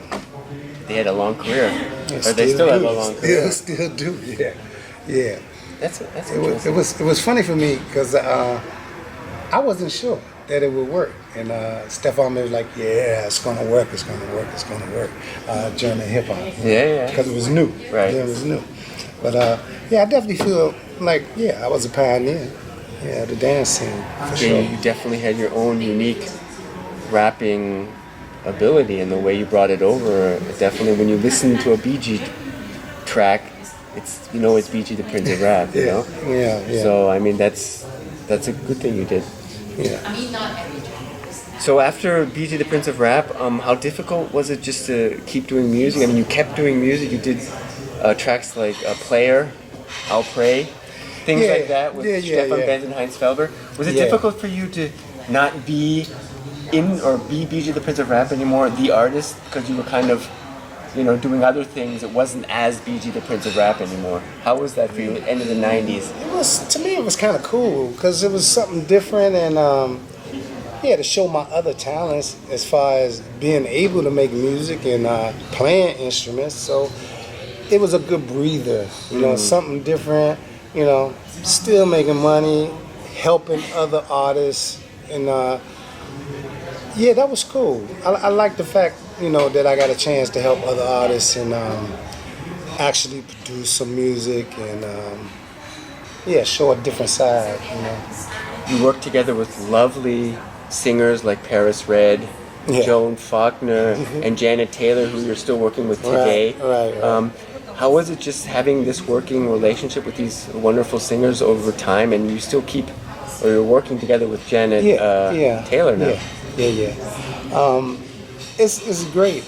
They had a long career. Or they still have a long career. Still do, yeah. Yeah. That's It was funny for me because I wasn't sure that it would work. And Stefan was like, yeah, it's going to work, it's going to work, it's going to work. German hip-hop. Yeah. Because it was new. Right. Yeah, it was new. But yeah, I definitely feel like, yeah, I was a pioneer. Yeah, the dance scene, for sure. You definitely had your own unique rapping ability, and the way you brought it over. Definitely, when you listen to a BG track, it's BG the Prince of Rap, you know? Yeah. So, I mean, that's a good thing you did. Yeah. So after BG the Prince of Rap, how difficult was it just to keep doing music? I mean, you kept doing music. You did tracks like Player, I'll Pray, things like that with Stefan Benz and Heinz Felber. Was it difficult for you to not be in or be BG the Prince of Rap anymore, the artist, because you were kind of, doing other things? It wasn't as BG the Prince of Rap anymore. How was that for you at the end of the 90s? To me, it was kind of cool because it was something different, and to show my other talents as far as being able to make music and playing instruments. So it was a good breather, something different, still making money, helping other artists, and that was cool. I like the fact, that I got a chance to help other artists and actually produce some music and show a different side, You worked together with lovely singers like Paris Red, Joan Faulkner, and Janet Taylor, who you're still working with today. Right. How was it just having this working relationship with these wonderful singers over time, and you're working together with Janet Taylor now? Yeah. It's great.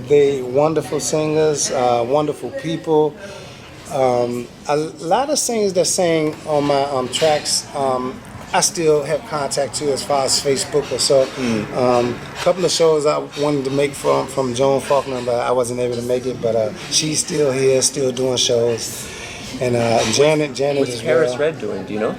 They wonderful singers, wonderful people. A lot of singers that sang on my tracks, I still have contact to as far as Facebook or so. A couple of shows I wanted to make from Joan Faulkner, but I wasn't able to make it. But she's still here, still doing shows. And Janet What's as Paris well. Red doing? Do you know?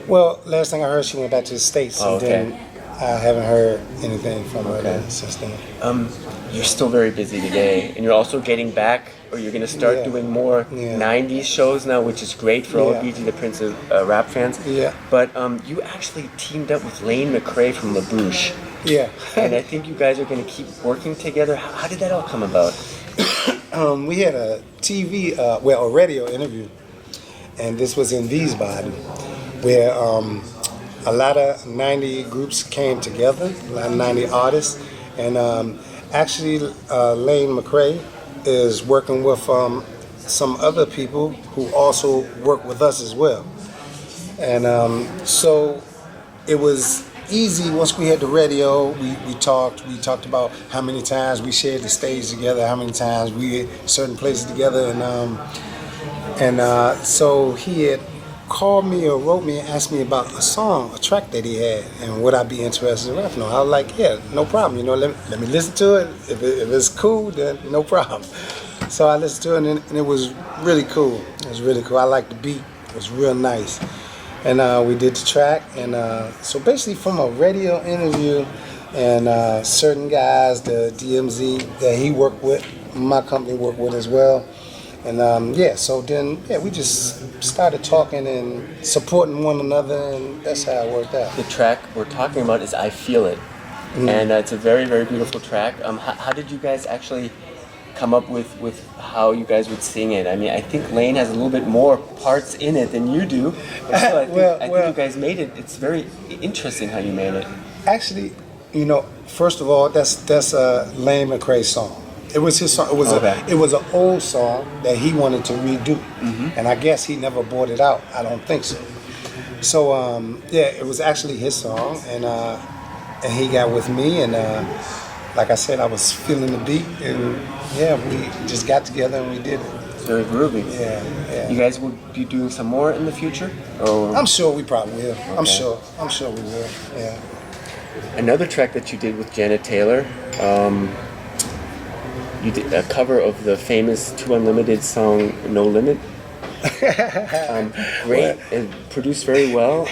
Well, last thing I heard, she went back to the States, Oh, okay. and then I haven't heard anything from her since then. You're still very busy today, and you're also getting back, or you're going to start doing more 90s shows now, which is great for all BG the Prince of Rap fans. Yeah. But you actually teamed up with Lane McRae from LaBouche. Yeah. And I think you guys are going to keep working together. How did that all come about? We had a TV, a radio interview, and this was in Wiesbaden, where a lot of 90 groups came together, a lot of 90 artists, and actually Lane McRae is working with some other people who also work with us as well. And so it was easy once we had the radio. We talked about how many times we shared the stage together, how many times we at certain places together, and so he had called me or wrote me and asked me about a track that he had, and would I be interested in rapping on. I was like, yeah, no problem. Let me listen to it. If it's cool, then no problem. So I listened to it, and it was really cool. It was really cool. I liked the beat. It was real nice. And we did the track, and so basically from a radio interview and certain guys, the DMZ that he worked with, my company worked with as well. And so then we just started talking and supporting one another, and that's how it worked out. The track we're talking about is I Feel It. And it's a very, very beautiful track. How did you guys actually come up with how you guys would sing it? I mean, I think Lane has a little bit more parts in it than you do. But still, I think you guys made it. It's very interesting how you made it. Actually, first of all, that's a Lane McRae song. It was his song. It was an old song that he wanted to redo, and I guess he never brought it out. I don't think so. So it was actually his song, and he got with me, and like I said, I was feeling the beat, and we just got together and we did it. Very groovy. Yeah. You guys will be doing some more in the future? Or? I'm sure we probably will. Okay. I'm sure we will. Yeah. Another track that you did with Janet Taylor, you did a cover of the famous Two Unlimited song No Limit. Great, and produced very well.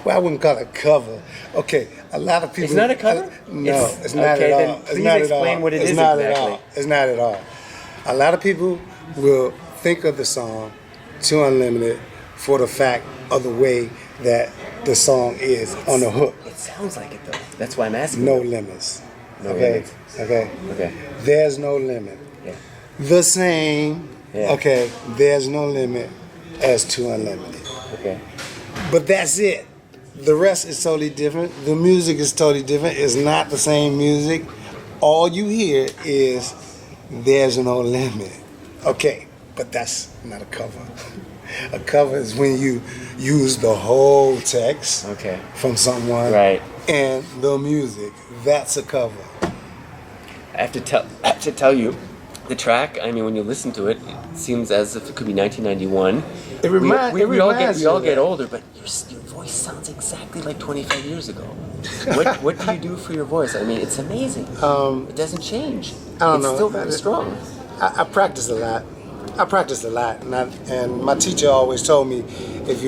Well, I wouldn't call it a cover. Okay, a lot of people. It's not a cover? No, it's not at all. Then please explain what it is exactly. It's not at all. A lot of people will think of the song Two Unlimited for the fact of the way that the song is on the hook. It sounds like it though. That's why I'm asking. No limits. No Okay. limits. Okay. There's no limit. Yeah. The same. Yeah. Okay. There's no limit as Two Unlimited. Okay. But that's it. The rest is totally different. The music is totally different. It's not the same music. All you hear is there's no limit. Okay, but that's not a cover. A cover is when you use the whole text from someone and the music. That's a cover. I have to tell you, the track, I mean, when you listen to it, it seems as if it could be 1991. We all get older, but your voice sounds exactly like 25 years ago. What do you do for your voice? I mean, it's amazing. It doesn't change. I don't know. It's still very strong. I practice a lot. And my teacher always told me, if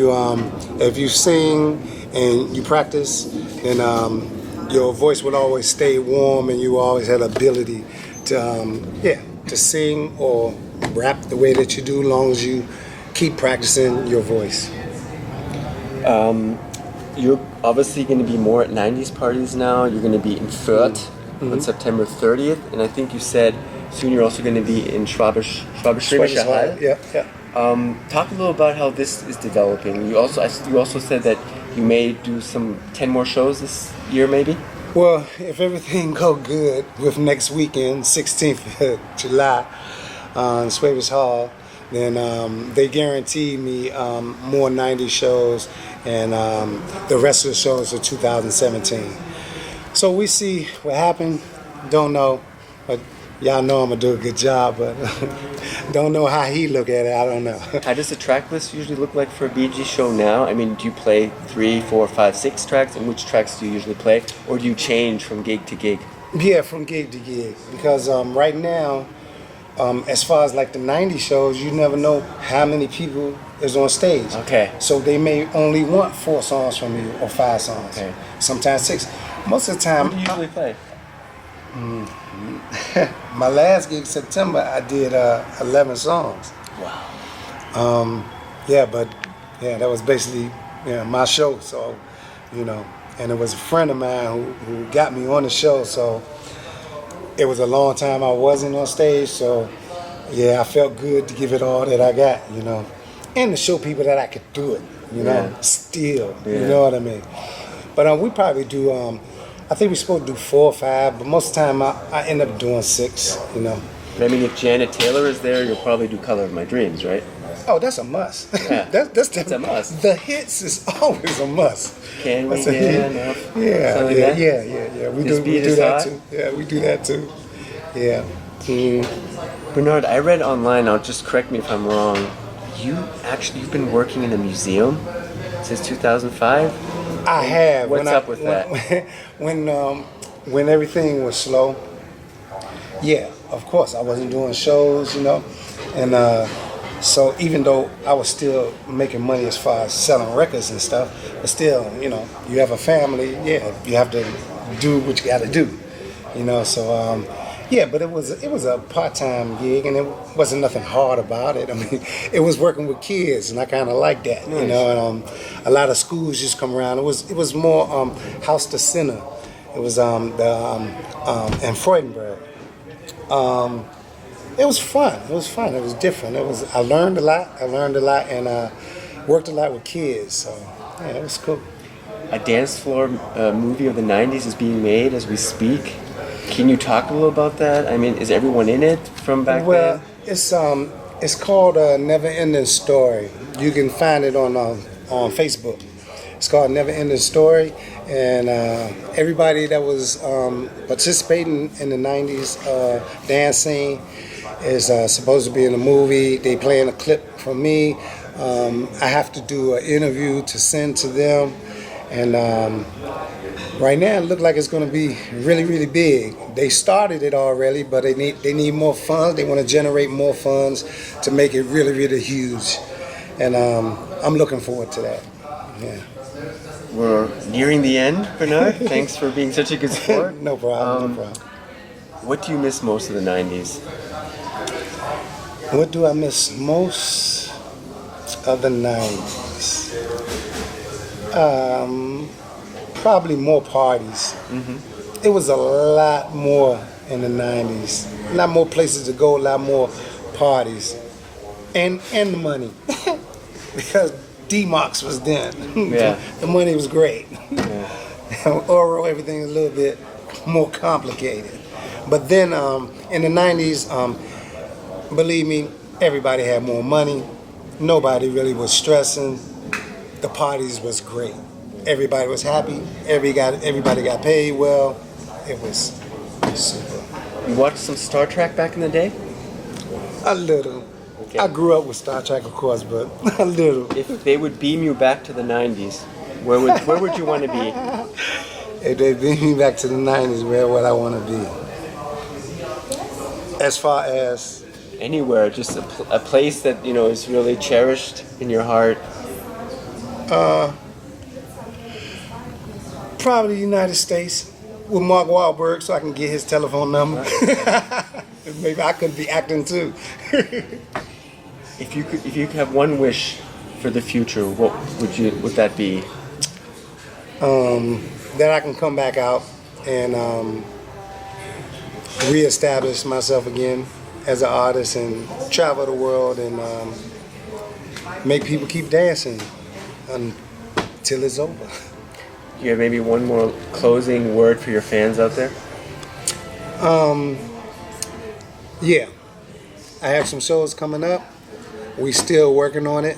you sing and you practice, then your voice will always stay warm, and you always have the ability to sing or rap the way that you do, as long as you keep practicing your voice. You're obviously going to be more at 90s parties now. You're going to be in Fürth on September 30th, and I think you said soon you're also going to be in Schwäbisch Hall. Yeah. Talk a little about how this is developing. You also said that you may do 10 more shows this year, maybe? Well, if everything go good with next weekend, 16th of July, Schwäbisch Hall, then they guaranteed me more 90 shows, and the rest of the shows are 2017. So we see what happened. Don't know, but y'all know I'm gonna do a good job, but don't know how he look at it. I don't know. How does the track list usually look like for a BG show now? I mean, do you play 3, 4, 5, 6 tracks? And which tracks do you usually play? Or do you change from gig to gig? Yeah, from gig to gig. Because right now, as far as like the 90 shows, you never know how many people is on stage. Okay. So they may only want 4 songs from you or 5 songs. Okay. Sometimes 6. Most of the time. What do you usually play? My last gig, September, I did 11 songs. Wow. That was basically my show. So, and it was a friend of mine who got me on the show. So it was a long time I wasn't on stage. So I felt good to give it all that I got, and to show people that I could do it, still, you know what I mean. But we probably do. I think we're supposed to do 4 or 5, but most of the time I end up doing 6, But I mean, if Janet Taylor is there, you'll probably do Color of My Dreams, right? Oh, that's a must. Yeah. that's a must. The hits is always a must. Can we get enough? Yeah. We do that too. Yeah, we do that too. Yeah. Bernard, I read online, now just correct me if I'm wrong, you've been working in a museum since 2005? I have. What's up with that? When everything was slow, of course I wasn't doing shows, and so even though I was still making money as far as selling records and stuff, but still, you have a family, you have to do what you got to do, So but it was a part-time gig, and it wasn't nothing hard about it. I mean, it was working with kids, and I kind of liked that, Nice. And a lot of schools just come around. It was more house to center. It was in Freudenberg. It was fun. It was different. I learned a lot, and worked a lot with kids. So it was cool. A dance floor movie of the 90s is being made as we speak. Can you talk a little about that? I mean, is everyone in it from back then? Well, it's called Never Ending Story. You can find it on Facebook. It's called Never Ending Story, And everybody that was participating in the 90s dance scene is supposed to be in a movie. They playing a clip from me. I have to do an interview to send to them. And right now it looks like it's going to be really, really big. They started it already, but they need more funds. They want to generate more funds to make it really, really huge. And I'm looking forward to that. Yeah. We're nearing the end, Bernard. Thanks for being such a good sport. No problem, no problem. What do you miss most of the 90s? What do I miss most of the 90s? Probably more parties. Mm-hmm. It was a lot more in the 90s. A lot more places to go, a lot more parties. And the money. Because D-Mox was then. Yeah. The money was great. Yeah. Oral, everything was a little bit more complicated. But then in the 90s, believe me, everybody had more money. Nobody really was stressing. The parties was great. Everybody was happy. Everybody got paid well. It was super. You watched some Star Trek back in the day? A little. Okay. I grew up with Star Trek, of course, but a little. If they would beam you back to the 90s, where would you want to be? If they beam me back to the 90s, where would I want to be? As far as? Anywhere, just a place that, you know, is really cherished in your heart. Probably the United States with Mark Wahlberg, so I can get his telephone number. Maybe I could be acting too. If you could have one wish for the future, what would that be? That I can come back out and reestablish myself again as an artist and travel the world and make people keep dancing until it's over. Do you have maybe one more closing word for your fans out there? Yeah. I have some shows coming up. We still working on it.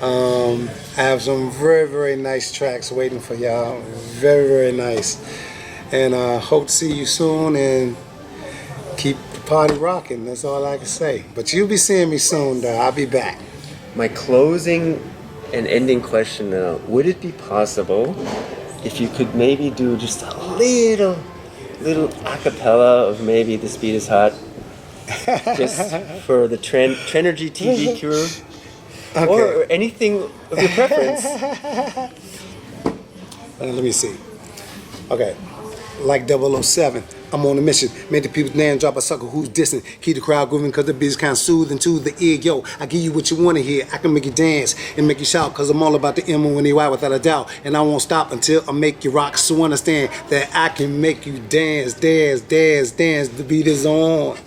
I have some very, very nice tracks waiting for y'all. Very, very nice. And hope to see you soon and keep the party rocking. That's all I can say. But you'll be seeing me soon, though. I'll be back. My closing and ending question now, would it be possible if you could maybe do just a little a cappella of maybe The Speed is Hot, just for the Tranergy TV crew, okay. or anything of your preference? Let me see. Okay, like 007, I'm on a mission. Make the people dance, drop a sucker who's dissing. Keep the crowd grooving cause the beat is kind of soothing to the ear. Yo, I give you what you want to hear. I can make you dance and make you shout cause I'm all about the M-O-N-E-Y without a doubt. And I won't stop until I make you rock. So understand that I can make you dance, dance, dance, dance. The beat is on.